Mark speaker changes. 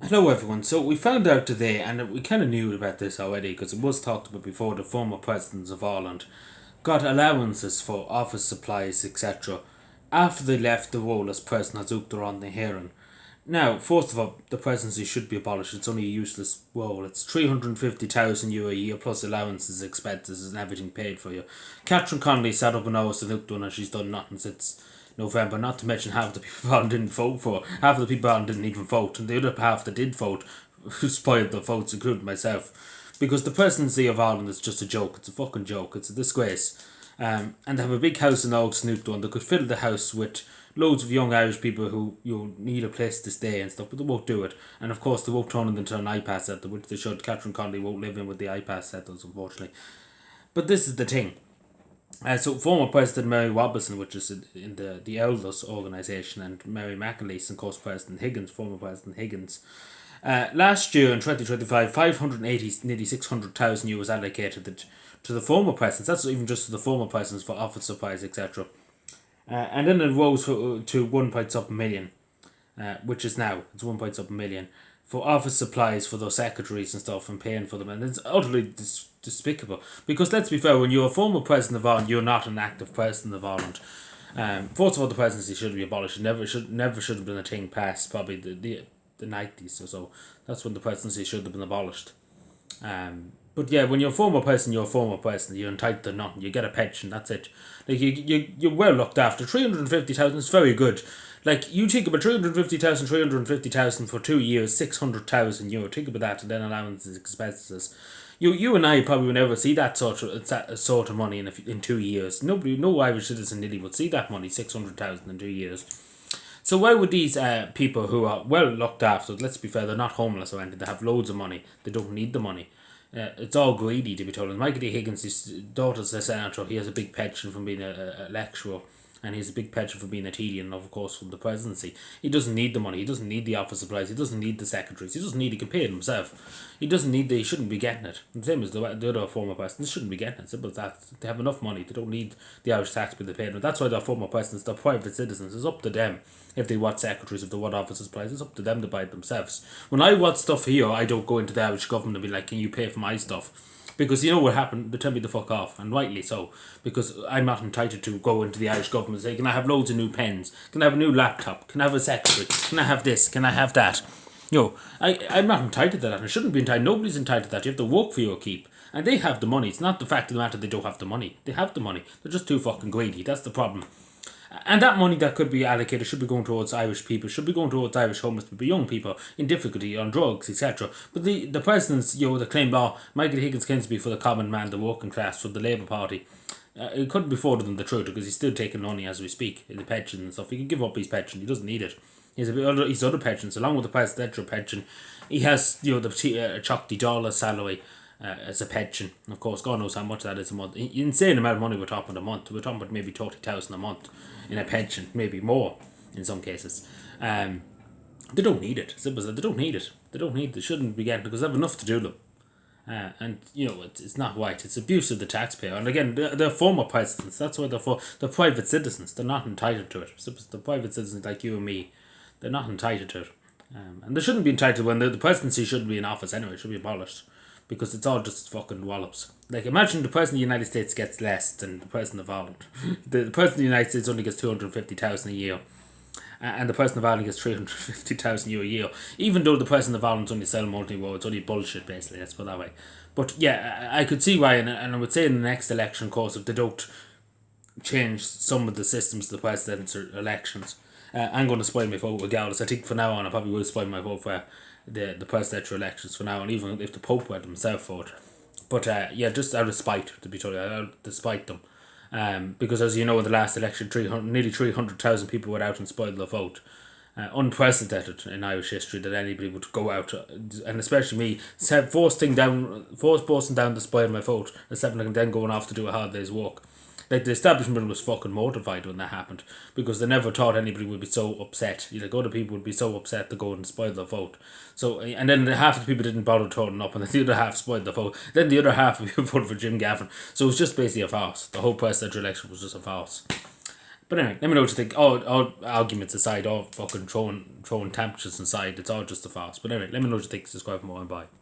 Speaker 1: Hello, everyone. So we found out today, and we kind of knew about this already because it was talked about before. The former presidents of Ireland got allowances for office supplies, etc., after they left the role as president as Uachtar on the Heron. Now, first of all, the presidency should be abolished. It's only a useless role. It's 350,000 euro a year plus allowances, expenses, and everything paid for you. Catherine Connolly sat up an hour to Uachtar and she's done nothing since November. Not to mention half the people Ireland didn't vote for. Half of the people Ireland didn't even vote, and the other half that did vote spoiled the votes, including myself. Because the presidency of Ireland is just a joke. It's a fucking joke. It's a disgrace. And they have a big house in Old Snoop and they could fill the house with loads of young Irish people who need a place to stay and stuff, but they won't do it. And of course, they won't turn it into an iPad set, which they should. Catherine Connolly won't live in with the iPad settles, unfortunately. But this is the thing. So former President Mary Robinson, which is in the Elders organisation, and Mary McAleese, and of course President Higgins, former President Higgins. Last year in 2025, 580, nearly 600,000 euros allocated to the former presidents. That's even just to the former presidents for office supplies, etc. And then it rose to 1 point something million, which is now, it's 1 point something million, for office supplies for those secretaries and stuff and paying for them. And it's utterly despicable. Because let's be fair, when you're a former president of Ireland, you're not an active president of Ireland. First of all, the presidency should be abolished. It never should have been a thing past probably the 90s or so. That's when the presidency should have been abolished. But yeah, when you're a former president, you're a former president. You're entitled to nothing. You get a pension. That's it. Like you're well looked after. 350,000 is very good. Like you think about 350,000, 350,000 for 2 years, 600,000 euro. Think about that, and then allowances, expenses. You and I probably will never see that sort of money in 2 years. Nobody, no Irish citizen really would see that money, 600,000 in 2 years. So why would these people who are well looked after, let's be fair, they're not homeless or anything, they have loads of money, they don't need the money. It's all greedy, to be told. And Michael D. Higgins, his daughter's a senator, he has a big pension from being a lecturer, and he has a big pension for being a TD, and of course from the presidency. He doesn't need the money, he doesn't need the office supplies, he doesn't need the secretaries, he doesn't need, he can pay it himself. He shouldn't be getting it. The same as the other former presidents shouldn't be getting it. Simple as that. They have enough money, they don't need the Irish taxpayer to pay them. That's why they're former presidents, they're private citizens. It's up to them if they want secretaries, if they want office supplies. It's up to them to buy it themselves. When I want stuff here, I don't go into the Irish government and be like, can you pay for my stuff? Because you know what happened? They tell me to fuck off, and rightly so. Because I'm not entitled to go into the Irish government and say, can I have loads of new pens? Can I have a new laptop? Can I have a secretary? Can I have this? Can I have that? I'm not entitled to that. I shouldn't be entitled. Nobody's entitled to that. You have to work for your keep. And they have the money. It's not the fact of the matter they don't have the money. They have the money. They're just too fucking greedy. That's the problem. And that money that could be allocated should be going towards Irish people, should be going towards Irish homeless people, young people in difficulty, on drugs, etc. But the presidents, the claim, Michael Higgins claims to be for the common man, the working class, for the Labour Party. It couldn't be further than the truth because he's still taking money as we speak in the pension and stuff. He can give up his pension, he doesn't need it. He has his other pensions, along with the presidential pension. He has, the Chocty Dollar salary as a pension. And of course, God knows how much that is a month. Insane amount of money we're talking about a month. We're talking about maybe 30,000 a month in a pension, maybe more in some cases. They don't need it. Simple as that. They don't need it. They don't need it. They shouldn't be getting it because they have enough to do them. And it's not right. It's abuse of the taxpayer. And again, they're former presidents. That's why they're private citizens. They're not entitled to it. The private citizens like you and me, they're not entitled to it. And they shouldn't be entitled when the presidency shouldn't be in office anyway. It should be abolished because it's all just fucking wallops. Like imagine the president of the United States gets less than the president of Ireland. The president of the United States only gets 250,000 a year, and the president of Ireland gets 350,000 euro a year. Even though the president of Ireland's only selling multi war, it's only bullshit basically. Let's put it that way. But yeah, I could see why, and I would say in the next election, course, if they don't change some of the systems of the presidential elections, I'm going to spoil my vote regardless. I think for now on, I probably will spoil my vote for the presidential elections for now on, even if the Pope were himself vote. But yeah, just out of spite, to be told, out of despite them. Because as you know, in the last election, nearly 300,000 people went out and spoiled the vote. Unprecedented in Irish history that anybody would go out, and especially me, forcing down to spoil my vote, instead of then going off to do a hard day's work. Like the establishment was fucking mortified when that happened because they never thought anybody would be so upset. Other people would be so upset to go and spoil the vote. So and then half of the people didn't bother turning up, and then the other half spoiled the vote. Then the other half of people voted for Jim Gavin. So it was just basically a farce. The whole presidential election was just a farce. But anyway, let me know what you think. All arguments aside, all fucking throwing temperatures aside, it's all just a farce. But anyway, let me know what you think. Subscribe for more and bye.